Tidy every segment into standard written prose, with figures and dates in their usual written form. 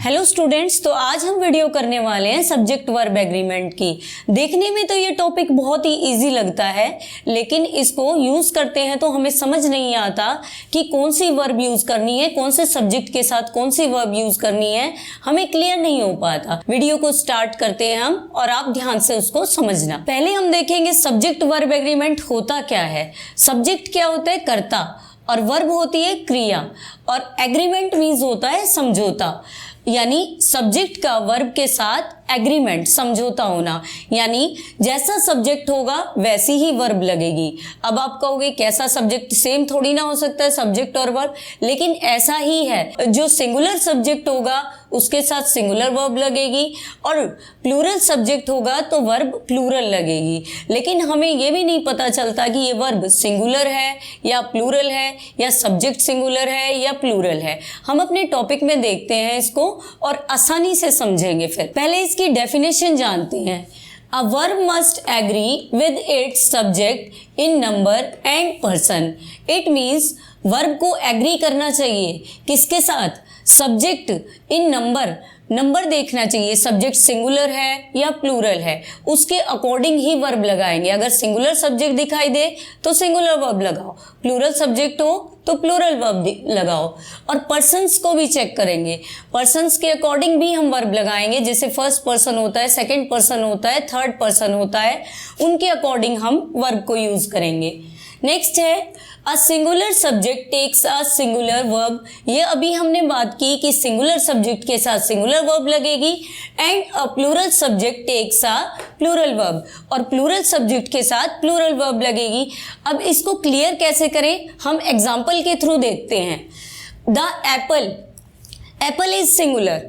Hello students, तो आज हम वीडियो करने वाले हैं सब्जेक्ट वर्ब एग्रीमेंट की। देखने में तो ये टॉपिक बहुत ही इजी लगता है, लेकिन इसको यूज़ करते हैं तो हमें समझ नहीं आता कि कौन सी वर्ब यूज़ करनी है, कौन से सब्जेक्ट के साथ कौन सी वर्ब यूज़ करनी है, हमें क्लियर नहीं हो पाता। वीडियो को स्टार्ट करते हैं हम, और आप ध्यान से उसको समझना। पहले हम देखेंगे सब्जेक्ट वर्ब एग्रीमेंट होता क्या है। सब्जेक्ट क्या होता है? कर्ता, और वर्ब होती है क्रिया, और एग्रीमेंट मीन्स होता है समझौता। यानी सब्जेक्ट का वर्ब के साथ एग्रीमेंट, समझौता होना, यानी जैसा सब्जेक्ट होगा वैसी ही वर्ब लगेगी। अब आप कहोगे कैसा सब्जेक्ट, सेम थोड़ी ना हो सकता है सब्जेक्ट और वर्ब, लेकिन ऐसा ही है। जो सिंगुलर सब्जेक्ट होगा उसके साथ सिंगुलर वर्ब लगेगी, और प्लूरल सब्जेक्ट होगा तो वर्ब प्लूरल लगेगी। लेकिन हमें ये भी नहीं पता चलता कि ये वर्ब सिंगुलर है या प्लूरल है, या सब्जेक्ट सिंगुलर है या प्लूरल है। हम अपने टॉपिक में देखते हैं इसको और आसानी से समझेंगे। फिर पहले इसकी डेफिनेशन जानते हैं। A verb must agree with its subject in number and person. It means verb को एग्री करना चाहिए किसके साथ? सब्जेक्ट इन नंबर देखना चाहिए, सब्जेक्ट सिंगुलर है या प्लूरल है, उसके अकॉर्डिंग ही वर्ब लगाएंगे। अगर सिंगुलर सब्जेक्ट दिखाई दे तो सिंगुलर वर्ब लगाओ, प्लूरल सब्जेक्ट हो तो प्लूरल वर्ब लगाओ। और पर्सन्स को भी चेक करेंगे, पर्सन्स के अकॉर्डिंग भी हम वर्ब लगाएंगे। जैसे फर्स्ट पर्सन होता है, सेकंड पर्सन होता है, थर्ड पर्सन होता है, उनके अकॉर्डिंग हम वर्ब को यूज करेंगे। नेक्स्ट है a singular subject takes a singular verb. ये अभी हमने बात की कि सिंगुलर सब्जेक्ट के साथ सिंगुलर वर्ब लगेगी, and a plural subject takes a plural verb, और प्लूरल सब्जेक्ट के साथ प्लूरल वर्ब लगेगी। अब इसको क्लियर कैसे करें, हम एग्जाम्पल के थ्रू देखते हैं। The apple is singular,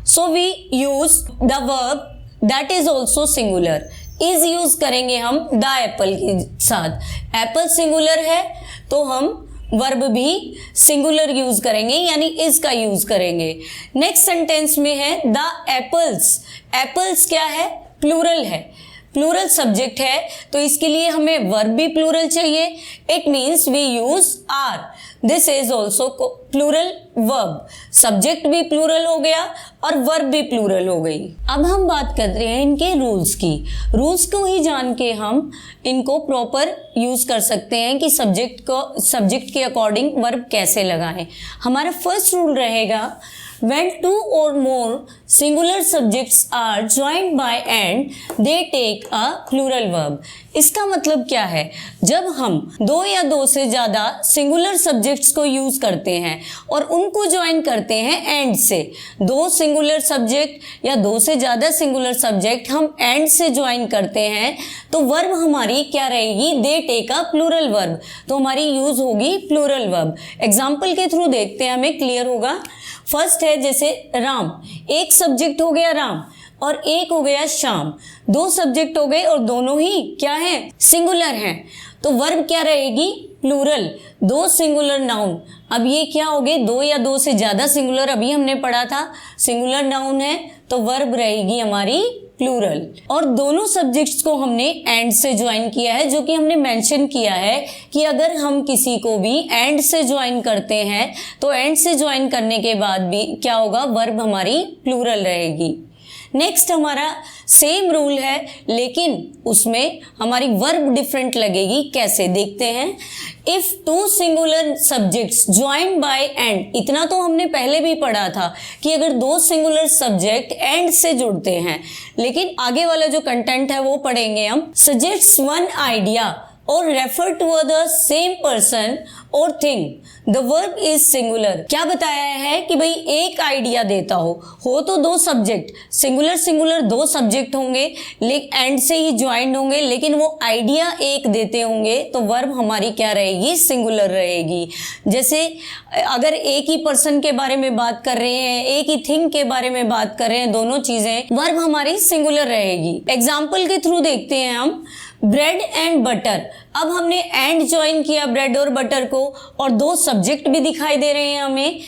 so we use the verb that is also singular. Is use करेंगे हम द एप्पल के साथ। एप्पल सिंगुलर है तो हम वर्ब भी सिंगुलर यूज करेंगे, यानी इज का यूज करेंगे। नेक्स्ट सेंटेंस में है द एप्पल्स। एप्पल्स क्या है? प्लूरल है, प्लूरल सब्जेक्ट है, तो इसके लिए हमें वर्ब भी प्लूरल चाहिए। It means we use are. This is also plural verb. Subject भी प्लूरल हो गया और वर्ब भी प्लूरल हो गई। अब हम बात कर रहे हैं इनके रूल्स की। रूल्स को ही जान के हम इनको प्रॉपर यूज कर सकते हैं कि सब्जेक्ट के अकॉर्डिंग वर्ब कैसे लगाएं। हमारा फर्स्ट रूल रहेगा when two or more singular subjects are joined by and they take a plural verb। इसका मतलब क्या है? जब हम दो या दो से ज़्यादा सिंगुलर सब्जेक्ट्स को यूज़ करते हैं और उनको ज्वाइन करते हैं एंड से, दो सिंगुलर सब्जेक्ट या दो से ज़्यादा सिंगुलर सब्जेक्ट हम एंड से ज्वाइन करते हैं, तो वर्ब हमारी क्या रहेगी? They take a plural verb, तो हमारी यूज़ होगी प्लूरल वर्ब। एग्जाम्पल के थ्रू देखते हैं, हमें क्लियर होगा। फर्स्ट है जैसे राम, एक सब्जेक्ट हो गया राम और एक हो गया श्याम। दो सब्जेक्ट हो गए और दोनों ही क्या हैं? सिंगुलर हैं, तो वर्ब क्या रहेगी? प्लूरल। दो सिंगुलर नाउन, अब ये क्या हो गए? दो या दो से ज़्यादा सिंगुलर, अभी हमने पढ़ा था सिंगुलर नाउन है, तो वर्ब रहेगी हमारी प्लूरल। और दोनों सब्जेक्ट्स को हमने एंड से ज्वाइन किया है, जो कि हमने मेंशन किया है कि अगर हम किसी को भी एंड से ज्वाइन करते हैं तो एंड से ज्वाइन करने के बाद भी क्या होगा? वर्ब हमारी प्लूरल रहेगी। नेक्स्ट हमारा सेम रूल है, लेकिन उसमें हमारी वर्ब डिफरेंट लगेगी। कैसे देखते हैं। If two singular subjects join by and, इतना तो हमने पहले भी पढ़ा था कि अगर दो सिंगुलर सब्जेक्ट एंड से जुड़ते हैं, लेकिन आगे वाला जो कंटेंट है वो पढ़ेंगे हम। सजेस्ट्स वन आइडिया और refer to the same person और thing, the verb is singular. क्या बताया है कि भाई एक आइडिया देता हो तो दो सब्जेक्ट, सिंगुलर दो सब्जेक्ट होंगे, लेकिन एंड से ही ज्वाइंट होंगे, लेकिन वो आइडिया एक देते होंगे, तो वर्ब हमारी क्या रहेगी? सिंगुलर रहेगी। जैसे अगर एक ही पर्सन के बारे में बात कर रहे हैं, एक ही थिंग के बारे में बात कर रहे हैं, दोनों चीजें, वर्ब हमारी सिंगुलर रहेगी। एग्जाम्पल के थ्रू देखते हैं हम। ब्रेड एंड बटर, अब हमने एंड ज्वाइन किया ब्रेड और बटर को, और दो सब्जेक्ट भी दिखाई दे रहे हैं हमें।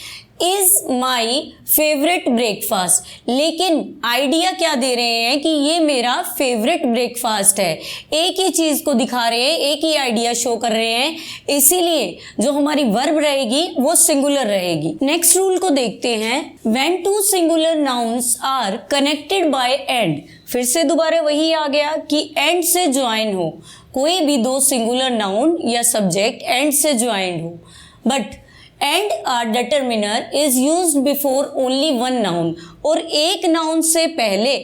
Is my favourite breakfast. लेकिन आइडिया क्या दे रहे हैं कि ये मेरा फेवरेट ब्रेकफास्ट है। एक ही चीज को दिखा रहे हैं, एक ही आइडिया शो कर रहे हैं, इसीलिए जो हमारी वर्ब रहेगी वो सिंगुलर रहेगी। नेक्स्ट रूल को देखते हैं। When two singular nouns are connected by and, फिर से दोबारा वही आ गया कि एंड से ज्वाइन हो। कोई भी दो सिंगुलर नाउन या सब्जेक्ट एंड से ज्वाइन हो, but and or determiner is used before only one noun, और एक नाउन से पहले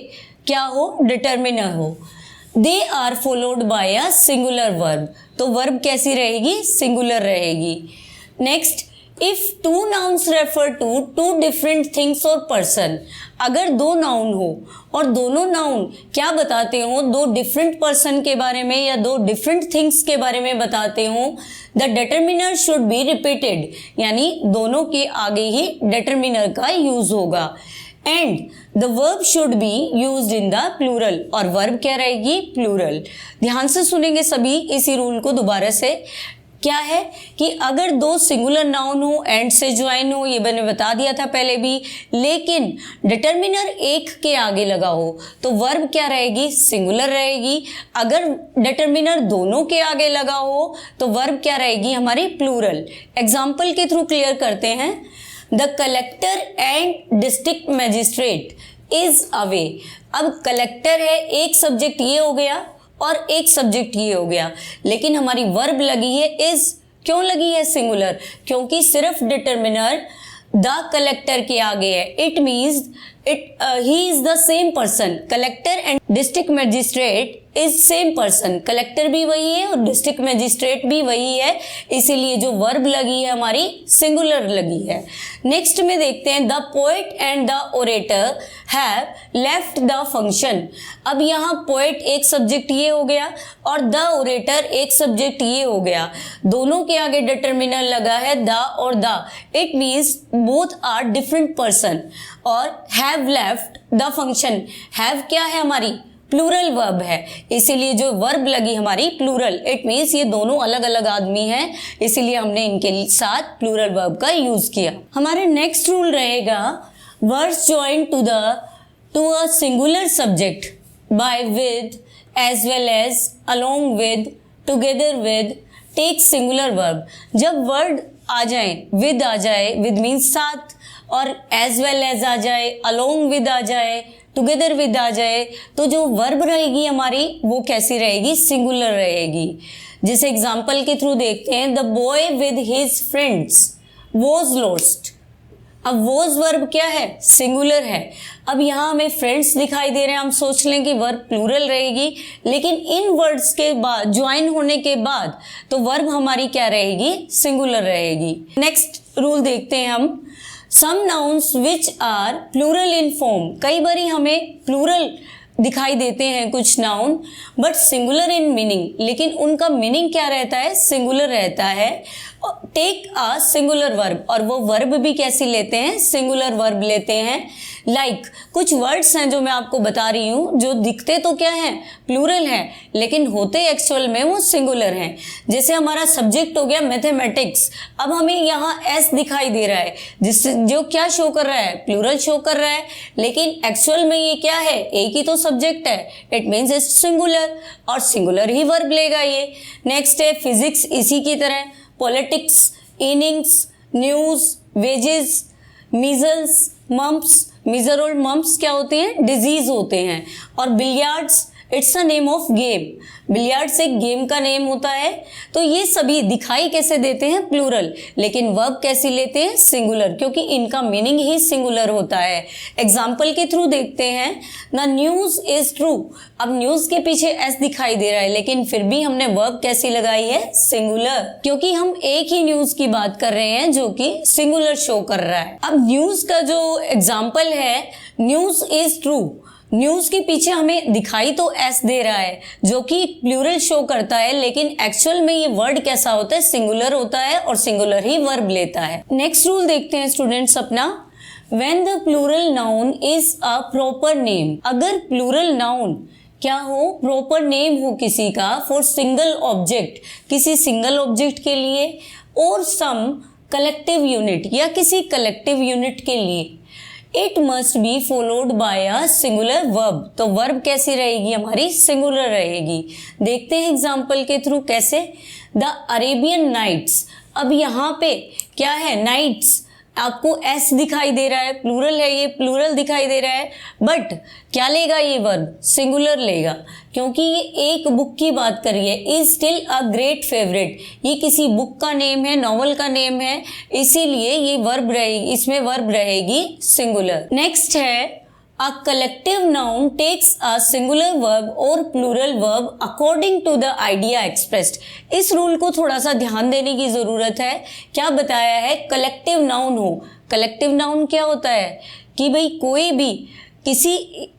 क्या हो, डिटरमिनर हो। They are followed by a singular verb, तो वर्ब कैसी रहेगी, सिंगुलर रहेगी। Next, if two nouns refer to two different things और पर्सन, अगर दो नाउन हो और दोनों नाउन क्या बताते हो, दो डिफरेंट पर्सन के बारे में या दो डिफरेंट थिंग्स के बारे में बताते हो, the determiner should be repeated, यानी दोनों के आगे ही डिटरमिनर का यूज होगा। And the verb should be used in the plural, और वर्ब क्या रहेगी, प्लूरल। ध्यान से सुनेंगे सभी इसी रूल को दोबारा से। क्या है कि अगर दो सिंगुलर नाउन हो, एंड से ज्वाइन हो, ये मैंने बता दिया था पहले भी, लेकिन डिटरमिनर एक के आगे लगा हो तो वर्ब क्या रहेगी, सिंगुलर रहेगी। अगर डिटरमिनर दोनों के आगे लगा हो तो वर्ब क्या रहेगी, हमारी प्लूरल। एग्जाम्पल के थ्रू क्लियर करते हैं। The collector and district magistrate is away. अब कलेक्टर है, एक सब्जेक्ट ये हो गया और एक सब्जेक्ट ये हो गया, लेकिन हमारी वर्ब लगी है इज। क्यों लगी है सिंगुलर, क्योंकि सिर्फ डिटरमिनर द कलेक्टर के आगे है। It means he is the same person. Collector and district magistrate is same person, collector भी वही है और डिस्ट्रिक्ट मैजिस्ट्रेट भी वही है, इसीलिए जो वर्ब लगी है हमारी सिंगुलर लगी है। नेक्स्ट में देखते हैं, the poet and the orator have left the function. अब यहाँ पोएट एक सब्जेक्ट ये हो गया और द ओरेटर एक सब्जेक्ट ये हो गया, दोनों के आगे डिटरमिनर लगा है द और the. It means both are different person. और have left the function, have क्या है हमारी, प्लूरल वर्ब है, इसीलिए जो वर्ब लगी हमारी प्लूरल। इट मीन्स ये दोनों अलग अलग आदमी हैं, इसीलिए हमने इनके साथ प्लूरल वर्ब का यूज किया। हमारे नेक्स्ट रूल रहेगा, words join to a singular subject by, with, as well as, along with, together with, take singular verb. जब वर्ड आ जाए, विद आ जाए, विद मीन्स साथ, और एज वेल एज आ जाए, अलोंग विद आ जाए, टुगेदर विद आ जाए, तो जो वर्ब रहेगी हमारी वो कैसी रहेगी, सिंगुलर रहेगी। जिस एग्जाम्पल के थ्रू देखते हैं, the boy with his friends was lost. अब वॉज वर्ब क्या है, सिंगुलर है। अब यहाँ हमें फ्रेंड्स दिखाई दे रहे हैं, हम सोच लें कि वर्ब प्लूरल रहेगी, लेकिन इन वर्ड्स के बाद ज्वाइन होने के बाद तो वर्ब हमारी क्या रहेगी, सिंगुलर रहेगी। नेक्स्ट रूल देखते हैं हम, some nouns which are plural in form. कई बार हमें प्लूरल दिखाई देते हैं कुछ noun, but singular in meaning, लेकिन उनका मीनिंग क्या रहता है, सिंगुलर रहता है। टेक अ सिंगुलर वर्ब, और वो वर्ब भी कैसी लेते हैं, सिंगुलर वर्ब लेते हैं। लाइक कुछ वर्ड्स हैं जो मैं आपको बता रही हूँ, जो दिखते तो क्या हैं, प्लूरल हैं, लेकिन होते एक्चुअल में वो सिंगुलर हैं। जैसे हमारा सब्जेक्ट हो गया मैथमेटिक्स, अब हमें यहाँ एस दिखाई दे रहा है, जिससे जो क्या शो कर रहा है, प्लूरल शो कर रहा है, लेकिन एक्चुअल में ये क्या है, एक ही तो सब्जेक्ट है। इट मीन्स इट्स सिंगुलर, और सिंगुलर ही वर्ब लेगा ये। नेक्स्ट है फिजिक्स, इसी की तरह politics, innings, news, wages, measles, mumps. Measle और मम्प्स क्या होते हैं, डिजीज होते हैं। और billiards, it's a name of game, billiards एक गेम का नेम होता है। तो ये सभी दिखाई कैसे देते हैं, प्लूरल, लेकिन वर्ब कैसी लेते हैं, सिंगुलर, क्योंकि इनका मीनिंग ही सिंगुलर होता है। एग्जाम्पल के थ्रू देखते हैं, द न्यूज इज ट्रू। अब न्यूज के पीछे एस दिखाई दे रहा है, लेकिन फिर भी हमने वर्ब कैसी लगाई है, सिंगुलर, क्योंकि हम एक ही न्यूज की बात कर रहे हैं जो कि सिंगुलर शो कर रहा है। अब न्यूज का जो एग्जाम्पल है, न्यूज इज ट्रू, न्यूज के पीछे हमें दिखाई तो एस दे रहा है जो कि प्लूरल शो करता है, लेकिन एक्चुअल में ये वर्ड कैसा होता है, सिंगुलर होता है, और सिंगुलर ही वर्ब लेता है। नेक्स्ट रूल देखते हैं स्टूडेंट्स अपना, when the plural noun is a proper name. अगर प्लूरल नाउन क्या हो, प्रॉपर नेम हो किसी का, फॉर सिंगल ऑब्जेक्ट, किसी सिंगल ऑब्जेक्ट के लिए, और सम कलेक्टिव यूनिट या किसी कलेक्टिव यूनिट के लिए it must be followed by a singular verb. तो वर्ब कैसी रहेगी हमारी? सिंगुलर रहेगी। देखते हैं एग्जाम्पल के थ्रू कैसे। द अरेबियन नाइट्स, अब यहाँ पे क्या है? नाइट्स, आपको एस दिखाई दे रहा है, प्लूरल है, ये प्लूरल दिखाई दे रहा है, बट क्या लेगा ये वर्ब? सिंगुलर लेगा, क्योंकि ये एक बुक की बात कर रही है। Is still a great favourite, ये किसी बुक का नेम है, नॉवल का नेम है, इसीलिए ये वर्ब रहेगी, इसमें वर्ब रहेगी सिंगुलर। नेक्स्ट है A collective noun takes a singular verb or plural verb according to the idea expressed। इस रूल को थोड़ा सा ध्यान देने की ज़रूरत है। क्या बताया है? कलेक्टिव नाउन हो। कलेक्टिव नाउन क्या होता है? कि भाई कोई भी किसी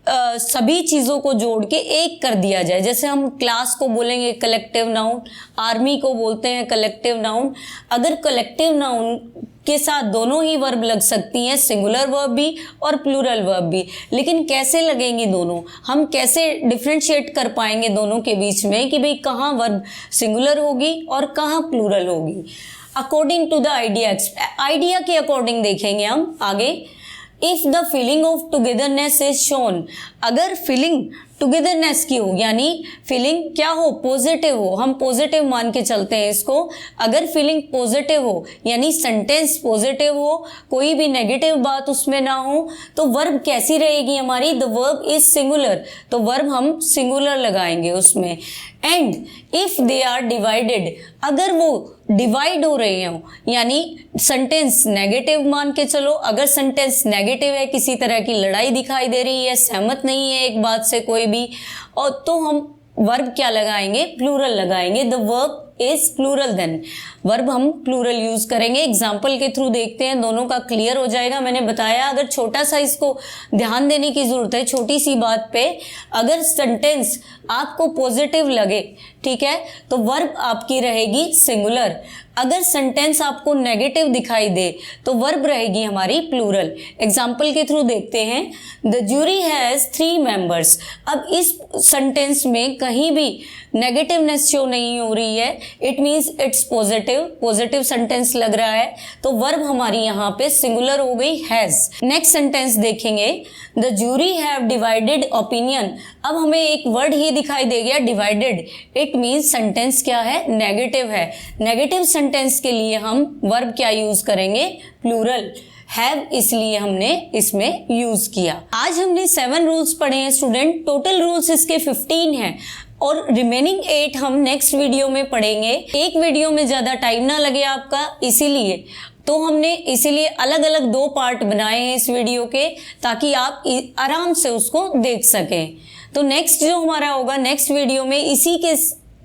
सभी चीज़ों को जोड़ के एक कर दिया जाए। जैसे हम क्लास को बोलेंगे कलेक्टिव नाउन, आर्मी को बोलते हैं कलेक्टिव नाउन। अगर कलेक्टिव नाउन के साथ दोनों ही वर्ब लग सकती हैं, सिंगुलर वर्ब भी और प्लूरल वर्ब भी, लेकिन कैसे लगेंगी दोनों? हम कैसे डिफ्रेंशिएट कर पाएंगे दोनों के बीच में कि भाई कहाँ वर्ब सिंगुलर होगी और कहाँ प्लूरल होगी? According to the idea, idea के अकॉर्डिंग देखेंगे हम आगे। If the feeling of togetherness is shown, अगर फीलिंग टुगेदरनेस की हो, यानी फीलिंग क्या हो? पॉजिटिव हो, हम पॉजिटिव मान के चलते हैं इसको। अगर फीलिंग पॉजिटिव हो यानी सेंटेंस पॉजिटिव हो, कोई भी नेगेटिव बात उसमें ना हो, तो वर्ब कैसी रहेगी हमारी? द वर्ब इज सिंगुलर, तो वर्ब हम सिंगुलर लगाएंगे उसमें। And if they are divided, अगर वो डिवाइड हो रहे हो यानी सेंटेंस नेगेटिव मान के चलो, अगर सेंटेंस नेगेटिव है, किसी तरह की लड़ाई दिखाई दे रही है, सहमत नहीं है एक बात से कोई भी, और तो हम वर्ब क्या लगाएंगे? प्लूरल लगाएंगे। The verb is plural, then verb हम प्लूरल यूज करेंगे। एग्जाम्पल के थ्रू देखते हैं, दोनों का क्लियर हो जाएगा। मैंने बताया अगर छोटा सा इसको ध्यान देने की जरूरत है, छोटी सी बात पे। अगर सेंटेंस आपको पॉजिटिव लगे, ठीक है, तो वर्ब आपकी रहेगी सिंगुलर। अगर सेंटेंस आपको नेगेटिव दिखाई दे तो वर्ब रहेगी हमारी प्लूरल। एग्जाम्पल के थ्रू देखते हैं। द जूरी हैज़ 3 मेंबर्स, अब इस सेंटेंस में कहीं भी नेगेटिवनेस शो नहीं हो रही है, it means it's positive, positive sentence लग रहा है, तो वर्ब हमारी यहाँ पे सिंगुलर हो गई, हैज़। नेक्स्ट सेंटेंस देखेंगे। The jury have divided opinion, अब हमें एक वर्ड ही दिखाई दे गया डिवाइडेड, इट मीन्स सेंटेंस क्या है? नेगेटिव है। नेगेटिव सेंटेंस के लिए हम वर्ब क्या यूज करेंगे? प्लूरल, हैव, इसलिए हमने इसमें यूज किया। आज हमने 7 रूल्स पढ़े हैं स्टूडेंट, टोटल रूल्स इसके 15 हैं और रिमेनिंग 8 हम नेक्स्ट वीडियो में पढ़ेंगे। एक वीडियो में ज़्यादा टाइम ना लगे आपका, इसीलिए तो हमने इसीलिए अलग अलग 2 पार्ट बनाए हैं इस वीडियो के, ताकि आप आराम से उसको देख सकें। तो नेक्स्ट जो हमारा होगा नेक्स्ट वीडियो में, इसी के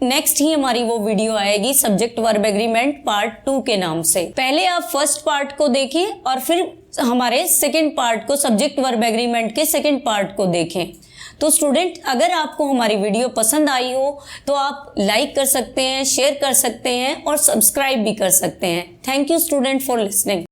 नेक्स्ट ही हमारी वो वीडियो आएगी सब्जेक्ट वर्ब एग्रीमेंट पार्ट 2 के नाम से। पहले आप फर्स्ट पार्ट को देखें और फिर हमारे सेकेंड पार्ट को, सब्जेक्ट वर्ब एग्रीमेंट के सेकेंड पार्ट को देखें। तो स्टूडेंट, अगर आपको हमारी वीडियो पसंद आई हो तो आप लाइक कर सकते हैं, शेयर कर सकते हैं और सब्सक्राइब भी कर सकते हैं। Thank you student for listening.